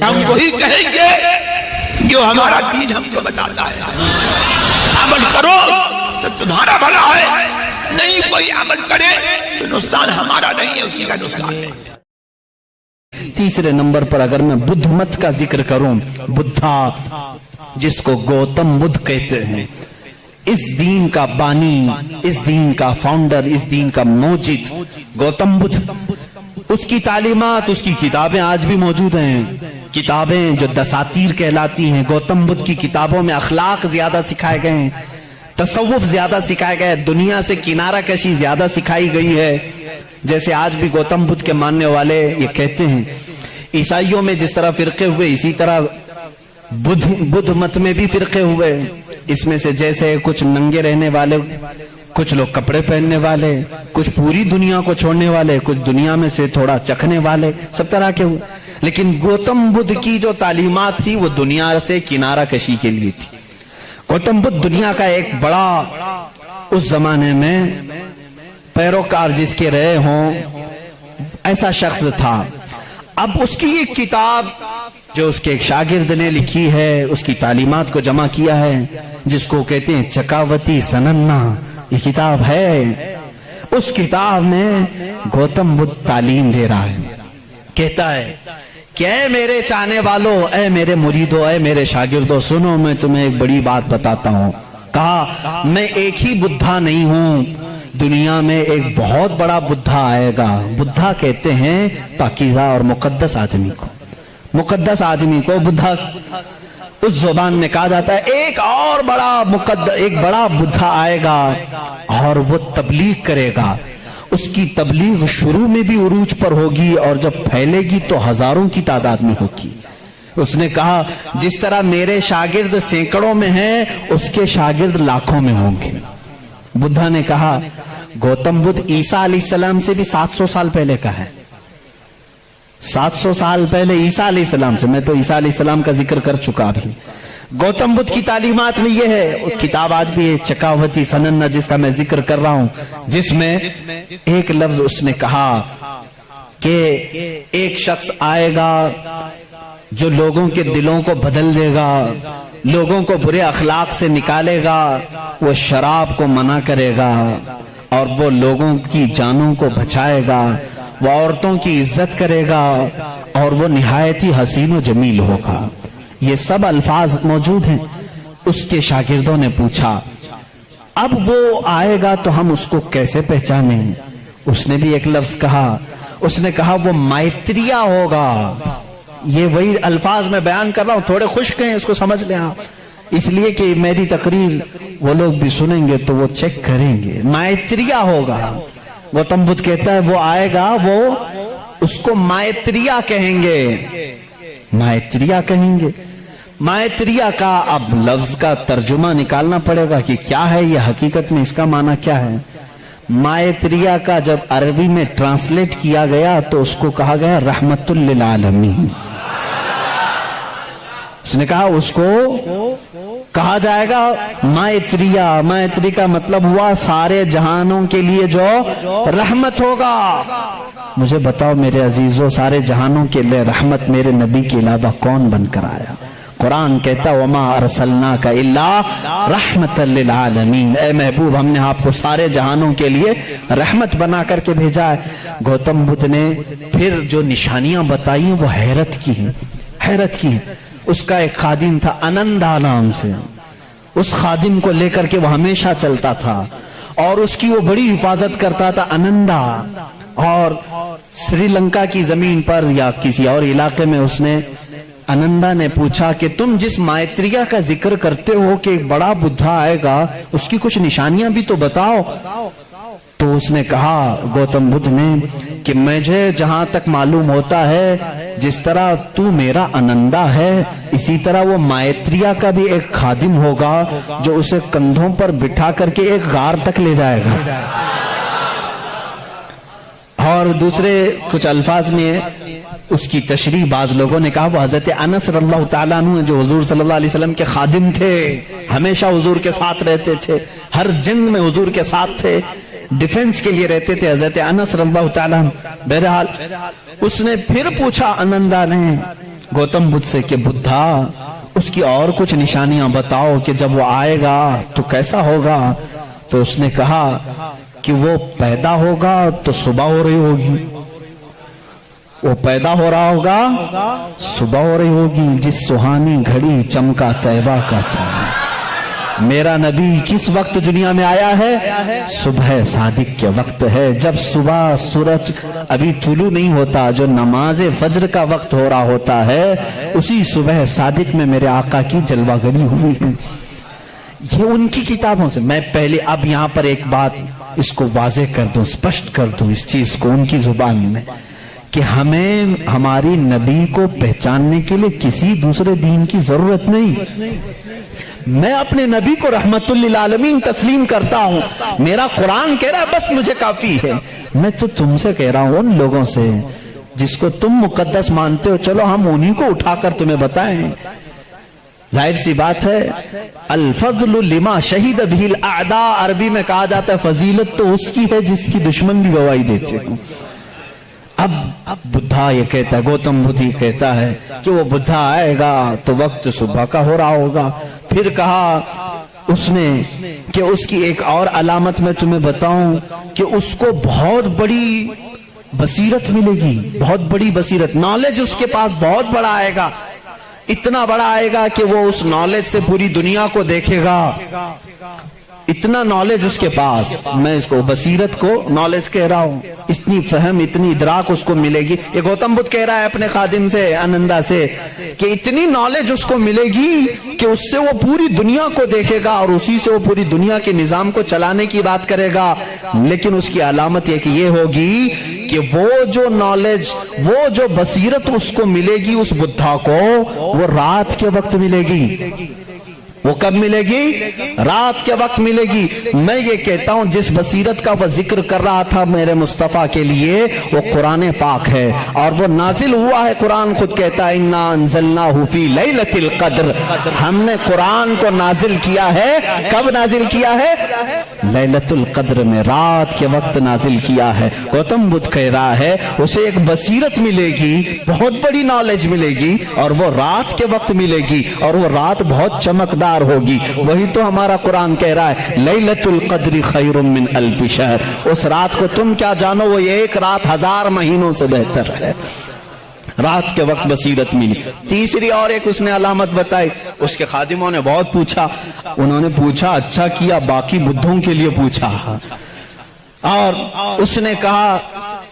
ہم وہی کہیں گے جو ہمارا دین ہم کو بتاتا ہے. عمل کرو تو تمہارا بھلا ہے, نہیں کوئی عمل کرے تو نقصان ہمارا نہیں ہے, اسی کا نقصان ہے. تیسرے نمبر پر اگر میں بدھ مت کا ذکر کروں, بدھا جس کو گوتم بدھ کہتے ہیں, اس دین کا بانی, اس دین کا فاؤنڈر, اس دین کا موجد گوتم بدھ. اس کی تعلیمات, اس کی کتابیں آج بھی موجود ہیں, کتابیں جو دساتیر کہلاتی ہیں. گوتم بدھ کی کتابوں میں اخلاق زیادہ سکھائے گئے ہیں, تصوف زیادہ سکھائے گئے, دنیا سے کنارہ کشی زیادہ سکھائی گئی ہے. جیسے آج بھی گوتم بدھ کے ماننے والے یہ کہتے ہیں, عیسائیوں میں جس طرح فرقے ہوئے اسی طرح بدھ مت میں بھی فرقے ہوئے. اس میں سے جیسے کچھ ننگے رہنے والے, کچھ لوگ کپڑے پہننے والے, کچھ پوری دنیا کو چھوڑنے والے, کچھ دنیا میں سے تھوڑا چکھنے والے, سب طرح کے ہوئے. لیکن گوتم بدھ کی جو تعلیمات تھی وہ دنیا سے کنارہ کشی کے لیے تھی. گوتم بدھ دنیا کا ایک بڑا اس زمانے میں پیروکار جس کے رہے ہوں ایسا شخص تھا. اب اس کی ایک کتاب جو اس کے ایک شاگرد نے لکھی ہے, اس کی تعلیمات کو جمع کیا ہے, جس کو کہتے ہیں چکاوتی سننا, یہ کتاب ہے. اس کتاب میں گوتم بدھ تعلیم دے رہا ہے. کہتا ہے کہ اے میرے چاہنے والوں, اے میرے مریدوں, اے میرے شاگردوں, سنو میں تمہیں ایک بڑی بات بتاتا ہوں. کہا میں ایک ہی بدھا نہیں ہوں, دنیا میں ایک بہت بڑا بدھا آئے گا. بدھا کہتے ہیں پاکیزہ اور مقدس آدمی کو, مقدس آدمی کو بدھا اس زبان میں کہا جاتا ہے. ایک اور ایک بڑا بدھا آئے گا اور وہ تبلیغ کرے گا. اس کی تبلیغ شروع میں بھی عروج پر ہوگی اور جب پھیلے گی تو ہزاروں کی تعداد میں ہوگی. اس نے کہا جس طرح میرے شاگرد سینکڑوں میں ہیں, اس کے شاگرد لاکھوں میں ہوں گے. بدھا نے کہا گوتم بدھ عیسیٰ علیہ السلام سے بھی 700 سال پہلے کا ہے. 700 سال پہلے عیسیٰ علیہ السلام سے, میں تو عیسیٰ علیہ السلام کا ذکر کر چکا بھی. گوتم بدھ کی تعلیمات میں یہ ہے, کتاب آج بھی ہے چکاوتی سننا جس کا میں ذکر کر رہا ہوں, جس میں ایک لفظ اس نے کہا کہ ایک شخص آئے گا جو لوگوں کے دلوں کو بدل دے گا, لوگوں کو برے اخلاق سے نکالے گا, وہ شراب کو منع کرے گا اور وہ لوگوں کی جانوں کو بچائے گا, وہ عورتوں کی عزت کرے گا اور وہ نہایت ہی حسین و جمیل ہوگا. یہ سب الفاظ موجود ہیں. اس کے شاگردوں نے پوچھا اب وہ آئے گا تو ہم اس کو کیسے پہچانیں؟ اس نے بھی ایک لفظ کہا, اس نے کہا وہ مائتریہ ہوگا. یہ وہی الفاظ میں بیان کر رہا ہوں, تھوڑے خشک ہیں, اس کو سمجھ لیں آپ, اس لیے کہ میری تقریر وہ لوگ بھی سنیں گے تو وہ چیک کریں گے. مائتریہ ہوگا. گوتم بدھ کہتا ہے وہ آئے گا, وہ اس کو مائتریہ کہیں گے. مائتریہ کہیں گے. مائتریہ کا اب لفظ کا ترجمہ نکالنا پڑے گا کہ کیا ہے یہ, حقیقت میں اس کا معنی کیا ہے. مائتریہ کا جب عربی میں ٹرانسلیٹ کیا گیا تو اس کو کہا گیا رحمت للعالمین. اس نے کہا اس کو کہا جائے گا مائتریہ. مائتری کا مطلب ہوا سارے جہانوں کے لیے جو رحمت ہوگا. مجھے بتاؤ میرے عزیزوں, سارے جہانوں کے لیے رحمت میرے نبی کے علاوہ کون بن کر آیا؟ قرآن کہتا وما ارسلناک الا رحمت للعالمین, اے محبوب ہم نے آپ کو سارے جہانوں کے لیے رحمت بنا کر کے بھیجا ہے. گوتم بدھ نے پھر جو نشانیاں بتائی ہیں وہ حیرت کی ہیں, حیرت کی ہیں. اس کا ایک خادم تھا انندا نام سے, اس خادم کو لے کر کے وہ ہمیشہ چلتا تھا اور اس کی وہ بڑی حفاظت کرتا تھا انندا. اور سری لنکا کی زمین پر یا کسی اور علاقے میں اس نے انندا نے پوچھا کہ تم جس مائتریہ کا ذکر کرتے ہو کہ ایک بڑا بدھا آئے گا, اس کی کچھ نشانیاں بھی تو بتاؤ. تو اس نے کہا گوتم بدھ نے کہ مجھے جہاں تک معلوم ہوتا ہے جس طرح تو میرا انندا ہے اسی طرح وہ مائتریہ کا بھی ایک خادم ہوگا جو اسے کندھوں پر بٹھا کر کے ایک غار تک لے جائے گا. اور دوسرے کچھ الفاظ میں اس کی تشریح بعض لوگوں نے کہا وہ حضرت انس رضی اللہ تعالیٰ عنہ جو حضور صلی اللہ علیہ وسلم کے خادم تھے, ہمیشہ حضور کے ساتھ رہتے تھے, ہر جنگ میں حضور کے ساتھ تھے, ڈیفنس کے لیے رہتے تھے, حضرت انس رضی اللہ تعالیٰ عنہ. بہرحال اس نے پھر پوچھا انندا نے गौतम बुद्ध से कि बुद्धा उसकी और कुछ निशानियां बताओ कि जब वो आएगा तो कैसा होगा। तो उसने कहा कि वो पैदा होगा तो सुबह हो रही होगी, वो पैदा हो रहा होगा सुबह हो रही होगी, जिस सुहानी घड़ी चमका तैबा का चांद। मेरा नबी किस वक्त दुनिया में आया है? सुबह सादिक के वक्त है, जब सुबह सूरज अभी तुलू नहीं होता, जो नमाज फज्र का वक्त हो रहा होता है, उसी सुबह सादिक में मेरे आका की जलवागरी हुई है। ये उनकी किताबों से। मैं पहले अब यहां पर एक बात इसको वाजे कर दूं, स्पष्ट कर दूं इस चीज को उनकी जुबान में, कि हमें हमारी नबी को पहचानने के लिए किसी दूसरे दीन की जरूरत नहीं। मैं अपने नबी को रहमतुल लिल आलमीन तस्लीम करता हूं। मेरा कुरान कह रहा है बस मुझे काफी है। मैं तो तुमसे कह रहा हूं, उन लोगों से जिसको तुम मुकद्दस मानते हो, चलो हम उन्हीं को उठाकर तुम्हें बताएं। जाहिर सी बात है, अल फज़्लु लिमा शहीद बिहिल आदा, अरबी में कहा जाता है फजीलत तो उसकी है जिसकी दुश्मन भी गवाही देते हो। अब बुद्धा ये कहता है, गौतम बुद्ध ये कहता है कि वो बुद्धा आएगा तो वक्त सुबह का हो रहा होगा। फिर कहा उसने कि उसकी एक और अलामत मैं तुम्हें बताऊं कि उसको बहुत बड़ी बसीरत मिलेगी, बहुत बड़ी बसीरत, नॉलेज उसके पास बहुत बड़ा आएगा, इतना बड़ा आएगा कि वो उस नॉलेज से पूरी दुनिया को देखेगा। इतना नॉलेज उसके पास, मैं इसको बसीरत को नॉलेज कह रहा हूं, इतनी फहम इतनी इदराक उसको मिलेगी। ये गौतम बुद्ध कह रहा है अपने खादिम से, आनंदा से, कि इतनी नॉलेज उसको मिलेगी कि उससे वो पूरी दुनिया को देखेगा और उसी से वो पूरी दुनिया के निजाम को चलाने की बात करेगा। लेकिन उसकी अलामत ये कि ये होगी कि वो जो नॉलेज, वो जो बसीरत उसको मिलेगी उस बुद्धा को, वो रात के वक्त मिलेगी। वो कब मिलेगी? रात के वक्त मिलेगी। मैं ये कहता हूं जिस बसीरत का वो जिक्र कर रहा था मेरे मुस्तफा के लिए, वो कुरान पाक है और वो नाजिल हुआ है। कुरान खुद कहता है इन्ना अंज़लनाहु फी लैलतिल क़द्र, हमने कुरान को नाजिल किया है। कब नाजिल किया है? लैलतुल क़द्र में, रात के वक्त नाजिल किया है। गौतम बुद्ध कह रहा है उसे एक बसीरत मिलेगी, बहुत बड़ी नॉलेज मिलेगी और वो रात के वक्त मिलेगी और वो रात बहुत चमकदार होगी। वही तो हमारा कुरान कह रहा है लैलतुल क़द्रि खैरुम मिन अल्फि शहर। उस रात को तुम क्या जानो, वो एक रात 1000 महीनों से बेहतर है। रात के वक्त बसीरत मिली। तीसरी और एक उसने अलामत बताई। उसके खादिमों ने बहुत पूछा, उन्होंने पूछा अच्छा किया, बाकी बुद्धों के लिए पूछा, और उसने कहा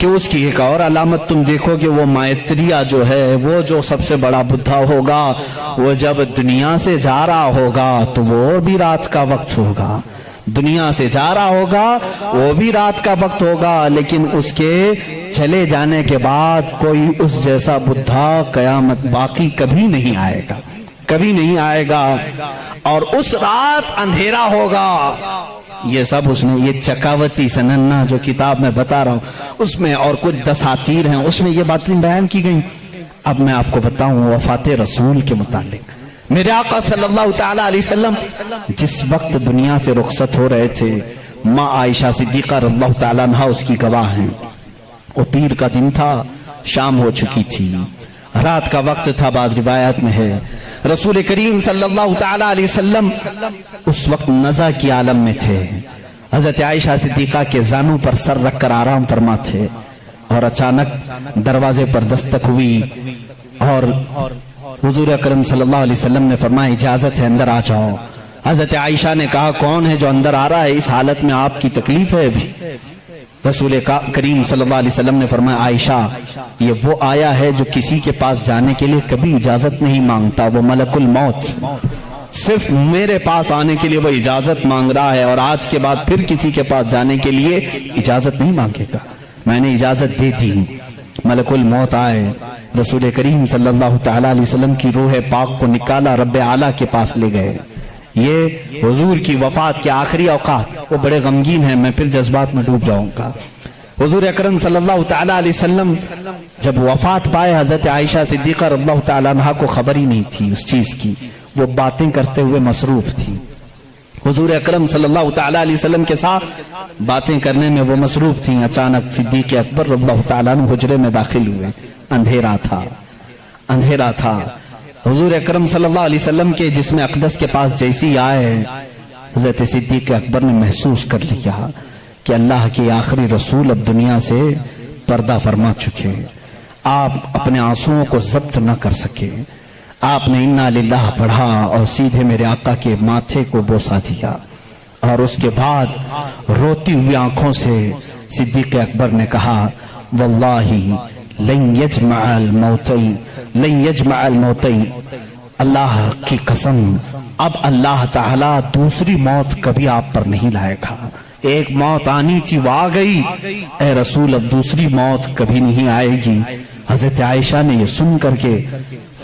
कि उसकी एक और अलामत तुम देखोगे, वो मैत्रेय जो है, वो जो सबसे बड़ा बुद्धा होगा, वो जब दुनिया से जा रहा होगा तो वो भी रात का वक्त होगा। दुनिया से जा रहा होगा वो भी रात का वक्त होगा, लेकिन उसके चले जाने के बाद कोई उस जैसा बुद्धा कयामत बाकी कभी नहीं आएगा, कभी नहीं आएगा। और उस रात अंधेरा होगा। ये सब उसने, ये चकावती सनन्ना जो किताब में बता रहा हूं उसमें और कुछ दसातीर हैं, उसमें ये बातें बयान की गई। अब मैं आपको बताऊं वफात रसूल के मुतालिक। मेरे आका सल्लल्लाहु तआला अलैहि वसल्लम जिस वक्त दुनिया से रुखसत हो रहे थे, माँ आयशा सिद्दीक़ा रज़ियल्लाहु तआला अन्हा उसकी गवाह हैं। वो पीर का दिन था, शाम हो चुकी थी, रात का वक्त था, बाज़ रिवायत में है। रसूल करीम सल्लल्लाहु तआला अलैहि वसल्लम उस वक्त नज़ा की आलम में थे। हज़रत आयशा सिद्दीक़ा के जानों पर सर रखकर आराम फरमा थे और अचानक दरवाजे पर दस्तक हुई और हुजूर अकरम सल्लल्लाहु अलैहि वसल्लम ने फरमाया इजाजत है, अंदर आ जाओ। हज़रत आयशा ने कहा कौन है जो अंदर आ रहा है, इस हालत में आपकी तकलीफ है अभी? रसूल करीम सल्लल्लाहु अलैहि वसल्लम ने फरमाया आयशा, ये वो आया है जो किसी के पास जाने के लिए कभी इजाजत नहीं मांगता, वो मलकुल मौत, सिर्फ मेरे पास आने के लिए वो इजाजत मांग रहा है और आज के बाद फिर किसी के पास जाने के लिए इजाजत नहीं मांगेगा। मैंने इजाजत दे दी, मलकुल मौत आए, रसूल करीम सल्लल्लाहु तआला अलैहि वसल्लम की रूह पाक को निकाला, रब्बे आला के पास ले गए। ये हुजूर की वफात के आखिरी औकात, वो बड़े गमगीन हैं, मैं फिर जज्बात में डूब जाऊंगा। हुजूर अकरम सल्लल्लाहु तआला अलैहि वसल्लम जब वफात पाए, हजरत आयशा सिद्दीक़ा रज़ियल्लाहु तआला अन्हा को खबर ही नहीं थी उस चीज की, वो बातें करते हुए मसरूफ थी। हुजूर अकरम सल्लल्लाहु तआला अलैहि वसल्लम के साथ बातें करने में वो मसरूफ थी। अचानक सिद्दीक़ अकबर रज़ियल्लाहु तआला अन्हु हुजरे में दाखिल हुए, अंधेरा था। اندھیرا تھا. حضور اکرم صلی اللہ علیہ وسلم کے جسم اقدس کے پاس جیسی آئے، حضرت صدیق اکبر نے محسوس کر لیا کہ اللہ کے آخری رسول اب دنیا سے پردہ فرما چکے. آپ اپنے آنسوؤں کو ضبط نہ کر سکے. آپ نے انا للہ پڑھا اور سیدھے میرے آقا کے ماتھے کو بوسا دیا، اور اس کے بعد روتی ہوئی آنکھوں سے صدیق اکبر نے کہا واللہ لن یجمع الموتین، اللہ کی قسم اب اللہ تعالیٰ دوسری موت کبھی آپ پر نہیں لائے گا. ایک موت آنی تھی وہ آ گئی، اے رسول اب دوسری موت کبھی نہیں آئے گی. حضرت عائشہ نے یہ سن کر کے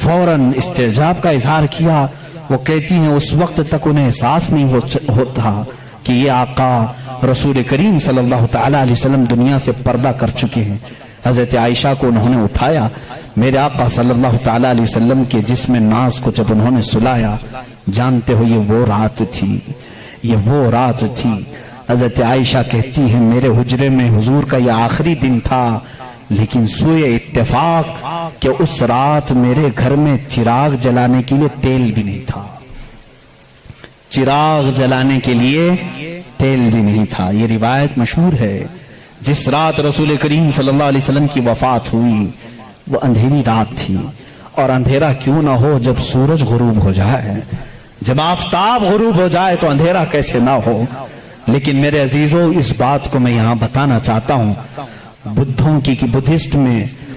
فوراً استعجاب کا اظہار کیا. وہ کہتی ہیں اس وقت تک انہیں احساس نہیں ہوتا کہ یہ آقا رسول کریم صلی اللہ تعالیٰ علیہ وسلم دنیا سے پردہ کر چکے ہیں. حضرت عائشہ کو انہوں نے اٹھایا، میرے آقا صلی اللہ تعالیٰ علیہ وسلم کے جسم ناز کو جب انہوں نے سلایا، جانتے ہو یہ وہ رات تھی، یہ وہ رات تھی. حضرت عائشہ کہتی ہیں میرے حجرے میں حضور کا یہ آخری دن تھا، لیکن سوئے اتفاق کہ اس رات میرے گھر میں چراغ جلانے کے لیے تیل بھی نہیں تھا. چراغ جلانے کے لیے تیل بھی نہیں تھا. یہ روایت مشہور ہے. جس رات رسول کریم صلی اللہ علیہ وسلم کی وفات ہوئی وہ اندھیری رات تھی. اور اندھیرا کیوں نہ ہو جب سورج غروب ہو جائے، جب آفتاب غروب ہو جائے تو اندھیرا کیسے نہ ہو. لیکن میرے عزیزوں اس بات کو میں یہاں بتانا چاہتا ہوں، بدھوں کی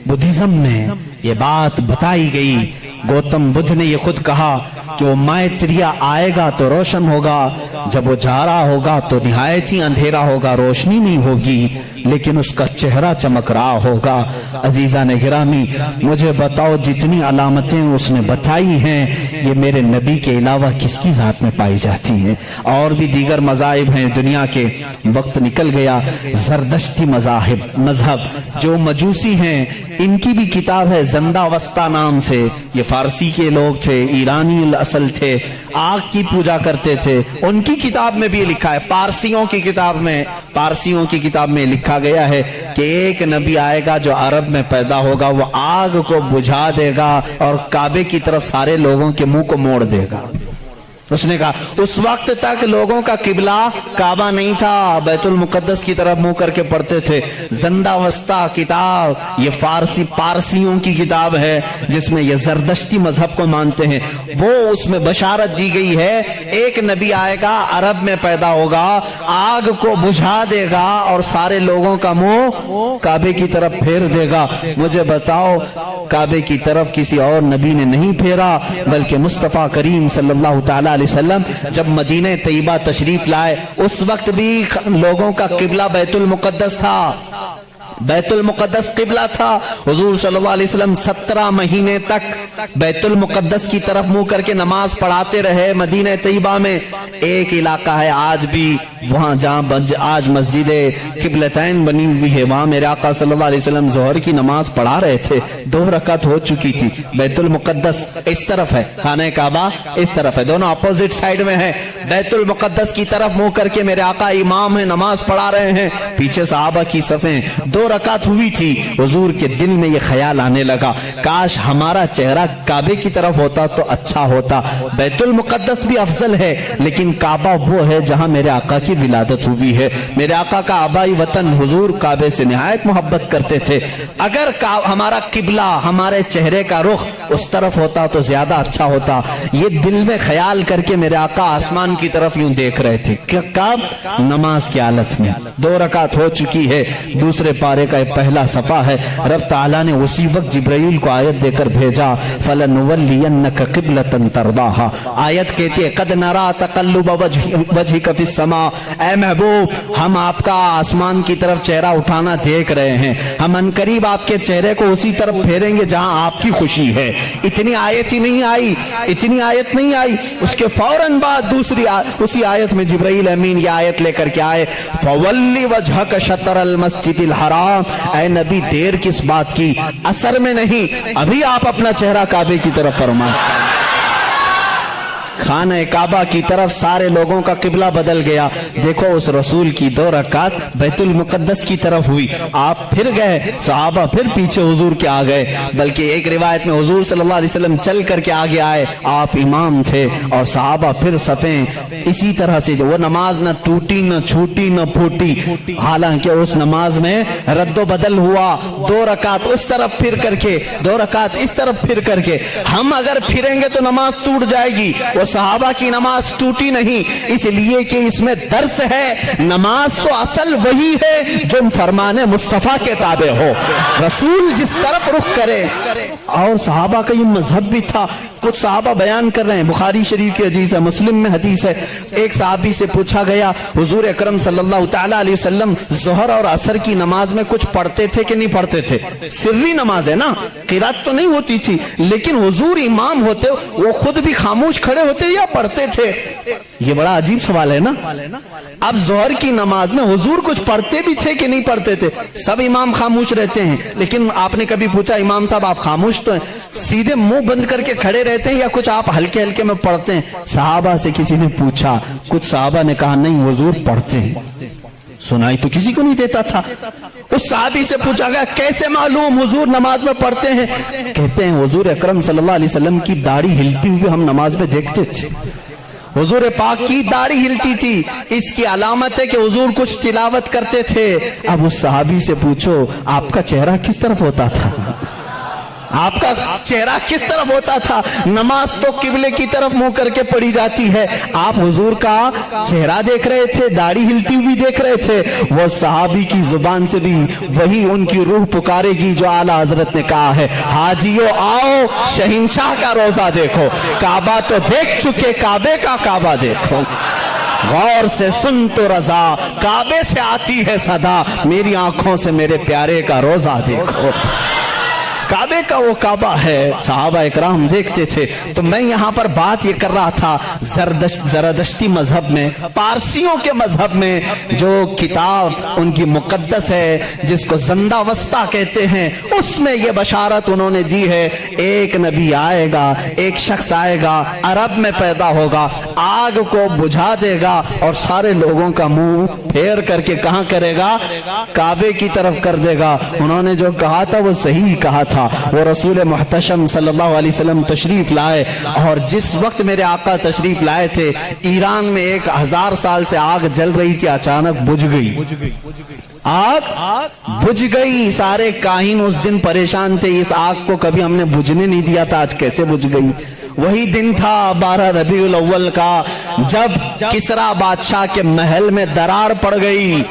بدھزم میں یہ بات بتائی گئی. گوتم بدھ نے یہ خود کہا کہ وہ مائتریا آئے گا تو روشن ہوگا، جب وہ جا رہا ہوگا تو نہایت ہی اندھیرا ہوگا، روشنی نہیں ہوگی، لیکن اس کا چہرہ چمک رہا ہوگا. عزیزان گرامی مجھے بتاؤ جتنی علامتیں اس نے بتائی ہیں یہ میرے نبی کے علاوہ کس کی ذات میں پائی جاتی ہیں؟ اور بھی دیگر مذاہب ہیں دنیا کے. وقت نکل گیا. زردشتی مذہب جو مجوسی ہیں ان کی بھی کتاب ہے زندہ وسطہ نام سے. یہ فارسی کے لوگ تھے، ایرانی الاصل تھے، آگ کی پوجا کرتے تھے. ان کی کتاب میں بھی لکھا ہے، پارسیوں کی کتاب میں لکھا گیا ہے کہ ایک نبی آئے گا جو عرب میں پیدا ہوگا، وہ آگ کو بجھا دے گا اور کعبے کی طرف سارے لوگوں کے منہ کو موڑ دے گا. اس نے کہا اس وقت تک لوگوں کا قبلہ کعبہ نہیں تھا، بیت المقدس کی طرف منہ کر کے پڑھتے تھے. زندہ وسطہ کتاب یہ پارسیوں کی کتاب ہے جس میں یہ زردشتی مذہب کو مانتے ہیں. وہ اس میں بشارت دی گئی ہے ایک نبی آئے گا، عرب میں پیدا ہوگا، آگ کو بجھا دے گا اور سارے لوگوں کا منہ کعبے کی طرف پھیر دے گا. مجھے بتاؤ کعبے کی طرف کسی اور نبی نے نہیں پھیرا، بلکہ مصطفیٰ کریم صلی اللہ تعالیٰ علیہ وسلم جب مدینہ طیبہ تشریف لائے اس وقت بھی لوگوں کا قبلہ بیت المقدس تھا. بیت المقدس قبلہ تھا. حضور صلی اللہ علیہ وسلم 17 مہینے تک بیت المقدس کی طرف منہ کر کے نماز پڑھاتے رہے. مدینہ طیبہ میں ایک علاقہ ہے آج بھی وہاں جہاں آج مسجد قبلتین بنی ہوئی ہے، وہاں میرے آقا صلی اللہ علیہ وسلم ظہر کی نماز پڑھا رہے تھے. 2 رکعت ہو چکی تھی. بیت المقدس اس طرف ہے، خانہ کعبہ اس طرف ہے، دونوں اپوزٹ سائیڈ میں ہیں. بیت المقدس کی طرف منہ کر کے میرے آقا امام ہیں، نماز پڑھا رہے ہیں، پیچھے صحابہ کی صفیں. 2 رکعت ہوئی تھی. حضور کے دل میں یہ خیال آنے لگا کاش ہمارا چہرہ کعبے کی طرف ہوتا تو اچھا ہوتا. بیت المقدس بھی افضل ہے لیکن کعبہ وہ ہے جہاں میرے آقا کی ولادت ہوئی ہے. میرے آقا کا آبائی وطن حضور کعبے سے نہایت محبت کرتے تھے. اگر ہمارا قبلہ ہمارے چہرے کا رخ اس طرف ہوتا تو زیادہ اچھا ہوتا. یہ دل میں خیال کر کے میرے آقا آسمان کی طرف یوں دیکھ رہے تھے. کب؟ نماز کی حالت میں. 2 رکعت ہو چکی ہے. دوسرے پارے کا پہلا صفحہ ہے. رب تعالیٰ نے اسی وقت جبرائیل کو آیت دے کر بھیجا فَلَنُوَلِّيَنَّكَ قِبْلَةً تَرْضَاهَا. آیت کہتی ہے قَدْ نَرَا تَقَلُّبَ وَجْهِكَ فِي السَّمَاءِ. اے محبوب ہم آپ کا آسمان کی طرف چہرہ اٹھانا دیکھ رہے ہیں، ہم انقریب آپ کے چہرے کو اسی طرف پھیریں گے جہاں آپ کی خوشی ہے. اتنی آیت ہی نہیں آئی، اتنی آیت نہیں آئی. اس کے فوراً بعد اسی آیت میں جبرائیل امین یہ آیت لے کر کے آئے فَوَلِّ وَجْهَكَ شَطْرَ الْمَسْجِدِ الْحَرَامِ. اے نبی دیر کس بات کی، اثر میں نہیں، ابھی آپ اپنا چہرہ کعبے کی طرف فرمائیں. खाना काबा की तरफ सारे लोगों का किबला बदल गया। देखो उस रसूल की 2 रकात बैतुल मुकद्दस की तरफ हुई, आप फिर गए, सहाबा फिर पीछे हुजूर के आ गए। बल्कि एक रिवायत में हुजूर सल्लल्लाहु अलैहि वसल्लम चल करके आगे आए, आप इमाम थे और सहाबा फिर सफें। इसी तरह से वो नमाज न टूटी न छूटी न फूटी। हालांकि उस नमाज में रद्दो बदल हुआ, 2 रकात उस तरफ फिर करके, 2 रकात इस तरफ फिर करके। हम अगर फिरेंगे तो नमाज टूट जाएगी, वो सहाबा की नमाज टूटी नहीं, इसलिए कि इसमें दर्स है। नमाज तो असल वही है जो फरमाने मुस्तफा के ताबे हो, रसूल जिस तरफ रुख करे। और सहाबा का ये मजहब भी था। कुछ सहाबा बयान कर रहे हैं, बुखारी शरीफ की हदीस है, मुस्लिम में हदीस है। एक सहाबी से पूछा गया, हुजूर अकरम सल्लल्लाहु तआला अलैहि वसल्लम ज़ोहर और असर की नमाज में कुछ पढ़ते थे कि नहीं पढ़ते थे? सिर्री नमाज है ना, क़िरात तो नहीं होती थी, लेकिन हुजूर इमाम होते, वो खुद भी खामोश खड़े होते या पढ़ते थे? ये बड़ा अजीब सवाल है ना। अब ज़ोहर की नमाज में हुजूर कुछ पढ़ते भी थे कि नहीं पढ़ते थे? सब इमाम खामोश रहते हैं, लेकिन आपने कभी पूछा इमाम साहब आप खामोश तो हैं, सीधे मुंह बंद करके खड़े रहते हैं या कुछ आप हल्के हल्के में पढ़ते हैं? सहाबा से किसी ने पूछा, कुछ सहाबा ने कहा नहीं हुजूर पढ़ते हैं। सुनाई तो किसी को नहीं देता था। उस सहाबी से पूछा गया, कैसे मालूम हुजूर नमाज में पढ़ते हैं? कहते हैं हुजूर अकरम सल्लल्लाहु अलैहि वसल्लम की दाढ़ी हिलती हुई हम नमाज में देखते थे, हुजूर पाक की दाढ़ी हिलती थी, इसकी अलामत है कि हुजूर कुछ तिलावत करते थे। अब उस सहाबी से पूछो, आपका चेहरा किस तरफ होता था? आपका चेहरा किस तरफ होता था? नमाज तो किबले की तरफ मुंह करके पढ़ी जाती है, आप हुजूर का चेहरा देख रहे थे, दाढ़ी हिलती हुई देख रहे थे। वो सहाबी की जुबान से भी वही उनकी रूह पुकारेगी जो आला हजरत ने कहा है, हाजियो आओ शहंशाह का रोजा देखो, काबा तो देख चुके, काबे का काबा देखो। गौर से सुन तो रजा, काबे से आती है सदा, मेरी आंखों से मेरे प्यारे का रोजा देखो। काबे का वो काबा है, सहाबा इकराम देखते थे। तो मैं यहाँ पर बात ये कर रहा था, ज़रदश्ती मजहब में, पारसियों के मजहब में जो किताब उनकी मुकद्दस है जिसको ज़ंदावस्ता कहते हैं, उसमें ये बशारत उन्होंने दी है, एक नबी आएगा, एक शख्स आएगा, अरब में पैदा होगा, आग को बुझा देगा और सारे लोगों का मुंह फेर करके कहाँ करेगा? काबे की तरफ कर देगा। उन्होंने जो कहा था वो सही कहा था। वो रसूल मुहतशम सल्लल्लाहु अलैहि वसल्लम तशरीफ लाए, और जिस वक्त मेरे आका तशरीफ लाए थे, ईरान में 1000 साल से आग जल रही थी, अचानक बुझ गई। आग बुझ गई। सारे काहिन उस दिन परेशान थे, इस आग को कभी हमने बुझने नहीं दिया था, आज कैसे बुझ गई? वही दिन था 12 रबीउल अव्वल का, जब किसरा बादशाह के महल में दरार पड़ गई।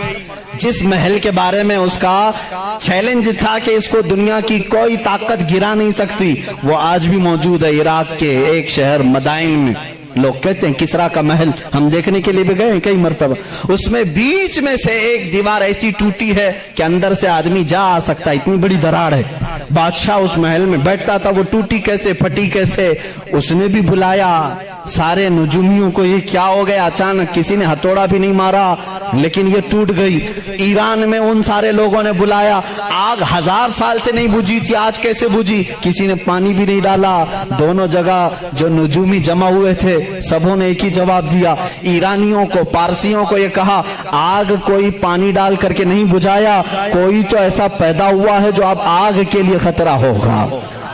जिस महल के बारे में उसका चैलेंज था कि इसको दुनिया की कोई ताकत गिरा नहीं सकती, वो आज भी मौजूद है इराक के एक शहर मदाइन में। लोग कहते हैं किसरा का महल, हम देखने के लिए भी गए कई मरतबा। उसमें बीच में से एक दीवार ऐसी टूटी है कि अंदर से आदमी जा आ सकता, इतनी बड़ी दरार है। बादशाह उस महल में बैठता था, वो टूटी कैसे, फटी कैसे? उसने भी बुलाया सारे नजूमियों को, ये क्या हो गया? अचानक किसी ने हथौड़ा भी नहीं मारा, लेकिन ये टूट गई। ईरान में उन सारे लोगों ने बुलाया, आग 1000 साल से नहीं बुझी थी, आज कैसे बुझी? किसी ने पानी भी नहीं डाला। दोनों जगह जो नजूमी जमा हुए थे, सबों ने एक ही जवाब दिया। ईरानियों को, पारसियों को ये कहा, आग कोई पानी डाल करके नहीं बुझाया, कोई तो ऐसा पैदा हुआ है जो अब आग के लिए खतरा होगा,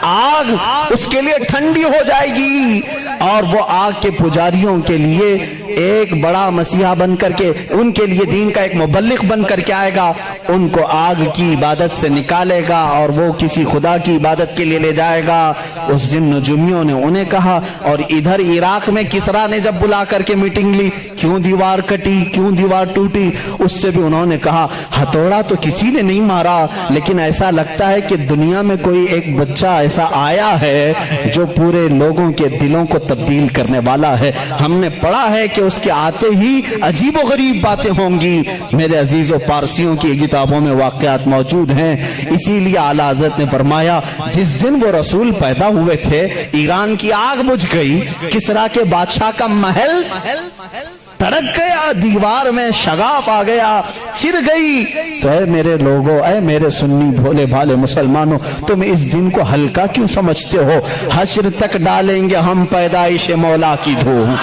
आग उसके लिए ठंडी हो जाएगी, और वो आग के पुजारियों के लिए एक बड़ा मसीहा बन करके, उनके लिए दीन का एक मुबल्लिग बन करके आएगा, उनको आग की इबादत से निकालेगा और वो किसी खुदा की इबादत के लिए ले जाएगा। उस दिन नजूमियों ने उन्हें कहा, और इधर इराक में किसरा ने जब बुला करके मीटिंग ली, क्यों दीवार कटी, क्यों दीवार टूटी, उससे भी उन्होंने कहा हथौड़ा तो किसी ने नहीं मारा, लेकिन ऐसा लगता है कि दुनिया में कोई एक बच्चा ऐसा आया है जो पूरे लोगों के दिलों को तब्दील करने वाला है। हमने पढ़ा है कि उसके आते ही अजीब व गरीब बातें होंगी। मेरे अजीजों, पारसियों की किताबों में वाक़यात मौजूद हैं। इसीलिए आला हज़रत ने फरमाया, जिस दिन वो रसूल पैदा हुए थे, ईरान की आग बुझ गई, किसरा के बादशाह का महल तड़क गया, दीवार में शगाफ आ गया, चिर गई। तो ऐ मेरे लोगों, ऐ मेरे सुन्नी भोले भाले मुसलमानों, तुम इस दिन को हल्का क्यों समझते हो? हश्र तक डालेंगे हम पैदाइश मौला की धूम,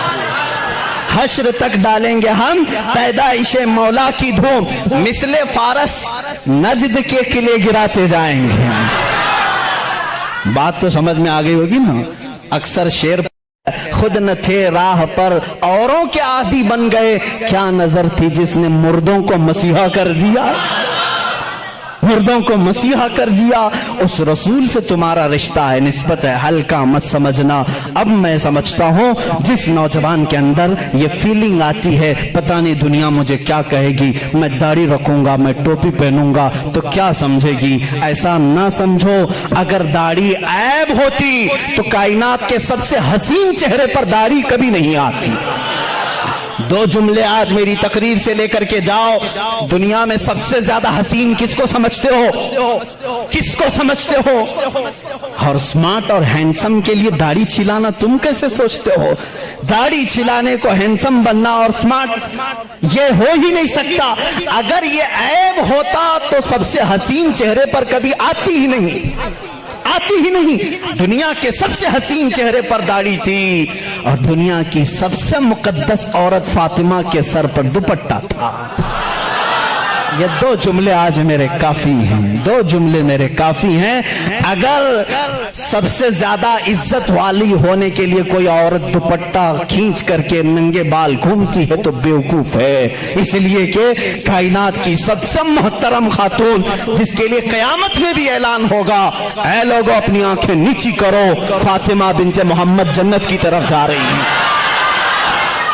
हश्र तक डालेंगे हम पैदाइश मौला की धूम, मिसले फारस नजद के किले गिराते जाएंगे। बात तो समझ में आ गई होगी ना। अक्सर शेर खुद न थे राह पर औरों के आदी बन गए, क्या नजर थी जिसने मुर्दों को मसीहा कर दिया, मुर्दों को मसीहा कर दिया। उस रसूल से तुम्हारा रिश्ता है, निस्बत है, हल्का मत समझना। अब मैं समझता हूं जिस नौजवान के अंदर ये फीलिंग आती है, पता नहीं दुनिया मुझे क्या कहेगी, मैं दाढ़ी रखूंगा, मैं टोपी पहनूंगा तो क्या समझेगी, ऐसा ना समझो। अगर दाढ़ी ऐब होती तो कायनात के सबसे हसीन चेहरे पर दाढ़ी कभी नहीं आती। दो जुमले आज मेरी तकरीर से लेकर के जाओ। दुनिया में सबसे ज्यादा हसीन किसको समझते हो? किसको समझते हो? और स्मार्ट और हैंडसम के लिए दाढ़ी छिलाना तुम कैसे सोचते हो? दाढ़ी छिलाने को हैंडसम बनना और स्मार्ट ये हो ही नहीं सकता। अगर ये ऐब होता तो सबसे हसीन चेहरे पर कभी आती ही नहीं, आती ही नहीं। दुनिया के सबसे हसीन चेहरे पर दाढ़ी थी और दुनिया की सबसे मुकद्दस औरत फातिमा के सर पर दुपट्टा था। ये दो जुमले आज मेरे काफी हैं, दो जुमले मेरे काफी हैं। अगर सबसे ज्यादा इज्जत वाली होने के लिए कोई औरत दुपट्टा खींच करके नंगे बाल घूमती है तो बेवकूफ है। इसलिए कि कायनात की सबसे मोहतरम खातून जिसके लिए कयामत में भी ऐलान होगा, ऐ लोगों अपनी आंखें नीची करो, फातिमा बिन्ते मोहम्मद जन्नत की तरफ जा रही है।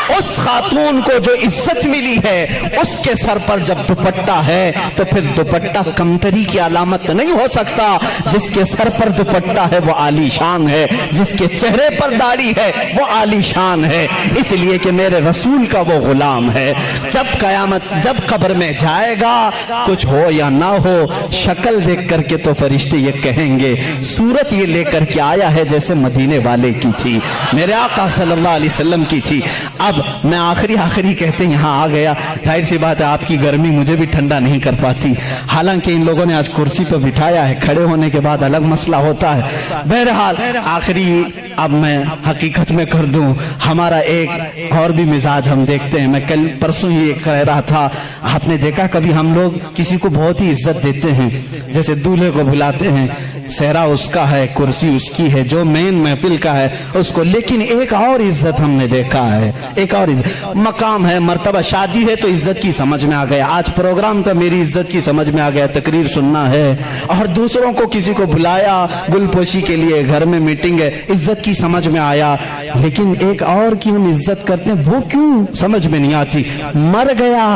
उस खातून को जो इज्जत मिली है उसके सर पर जब दुपट्टा है तो फिर दुपट्टा कमतरी की अलामत नहीं हो सकता। जिसके सर पर दुपट्टा है वो आलीशान है, जिसके चेहरे पर दाढ़ी है वो आलीशान है। इसलिए कि मेरे रसूल का वो गुलाम है। जब कयामत, जब कब्र में जाएगा, कुछ हो या ना हो, शक्ल देख करके तो फरिश्ते ये कहेंगे सूरत ये लेकर के आया है जैसे मदीने वाले की थी, मेरे आका सल्लल्लाहु अलैहि वसल्लम की थी। अब मैं आखिरी कहते यहाँ आ गया। जाहिर सी बात है आपकी गर्मी मुझे भी ठंडा नहीं कर पाती। हालांकि इन लोगों ने आज कुर्सी पर बिठाया है, खड़े होने के बाद अलग मसला होता है। बहरहाल आखिरी अब मैं हकीकत में कर दूं, हमारा एक और भी मिजाज हम देखते हैं। मैं कल परसों ही कह रहा था, आपने देखा कभी हम लोग किसी को बहुत ही इज्जत देते हैं, जैसे दूल्हे को बुलाते हैं, सेहरा उसका है, कुर्सी उसकी है, जो मेन महफिल का है उसको। लेकिन एक और इज्जत हमने देखा है, एक और इज्जत, मकाम है, मर्तबा, शादी है तो इज्जत की समझ में आ गया। आज प्रोग्राम था, मेरी इज्जत की समझ में आ गया, तकरीर सुनना है। और दूसरों को किसी को बुलाया गुलपोशी के लिए, घर में मीटिंग है, इज्जत की समझ में आया। लेकिन एक और की हम इज्जत करते हैं, वो क्यों समझ में नहीं आती। मर गया,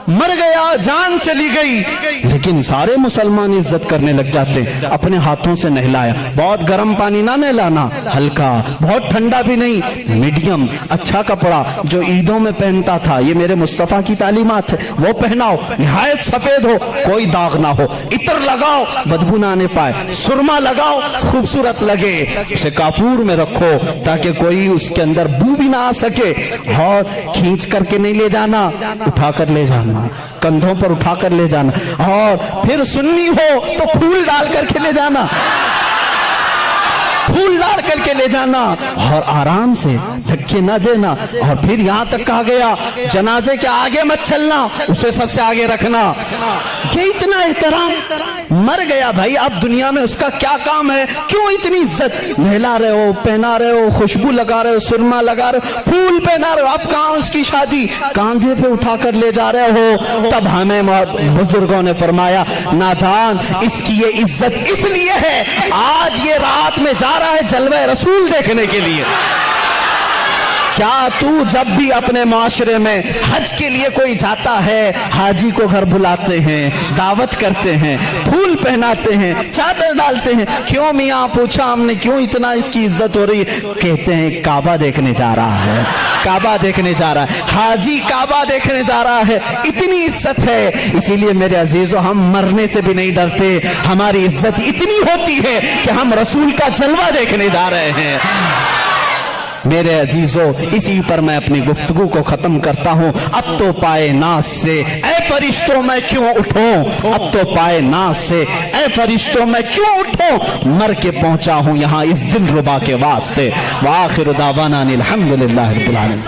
मर गया, जान चली गई, लेकिन सारे मुसलमान इज्जत करने लग जाते हैं। अपने हाथों से नहलाया, बहुत गर्म पानी ना नहलाना, हल्का, बहुत ठंडा भी नहीं, मीडियम, अच्छा कपड़ा जो ईदों में पहनता था, ये मेरे मुस्तफा की तालीमात है, वो पहनाओ, निहायत सफेद हो, कोई दाग ना हो, इत्र लगाओ, बदबू ना आने पाए, सुरमा लगाओ, खूबसूरत लगे, उसे काफूर में रखो ताकि कोई उसके अंदर बू भी ना आ सके। और खींच करके नहीं ले जाना, उठा कर ले जाना, कंधों पर उठाकर ले जाना। और फिर सुन्नी हो तो फूल डाल करके ले जाना, फूल डाल करके ले जाना, और आराम से धक्के ना देना। और फिर यहां तक कहा गया जनाजे के आगे मत चलना, उसे सबसे आगे रखना। ये इतना एहतराम, मर गया भाई, अब दुनिया में उसका क्या काम है, क्यों इतनी इज्जत। नहला रहे हो, पहना रहे हो, खुशबू लगा रहे हो, सुरमा लगा रहे हो, फूल पहना रहे हो, अब कहां उसकी शादी, कांधे पे उठाकर ले जा रहे हो। तब हमें बुजुर्गों ने फरमाया, नादान, इसकी ये इज्जत इसलिए है आज ये रात में जा रहा है जलवे रसूल देखने के लिए। क्या तू जब भी अपने माशरे में हज के लिए कोई जाता है, हाजी को घर बुलाते हैं, दावत करते हैं, फूल पहनाते हैं, चादर डालते हैं, क्यों मियाँ पूछा हमने, क्यों इतना इसकी इज्जत हो रही? कहते हैं काबा देखने जा रहा है, काबा देखने जा रहा है, हाजी काबा देखने जा रहा है, इतनी इज्जत है। इसीलिए मेरे अजीजों, हम मरने से भी नहीं डरते, हमारी इज्जत इतनी होती है कि हम रसूल का जलवा देखने जा रहे हैं। میرے عزیزوں اسی پر میں اپنی گفتگو کو ختم کرتا ہوں. اب تو پائے ناز سے اے فرشتوں میں کیوں اٹھوں, اب تو پائے ناز سے اے فرشتوں میں کیوں اٹھوں, مر کے پہنچا ہوں یہاں اس دل ربا کے واسطے. وآخر دعوانا الحمدللہ رب العالمین.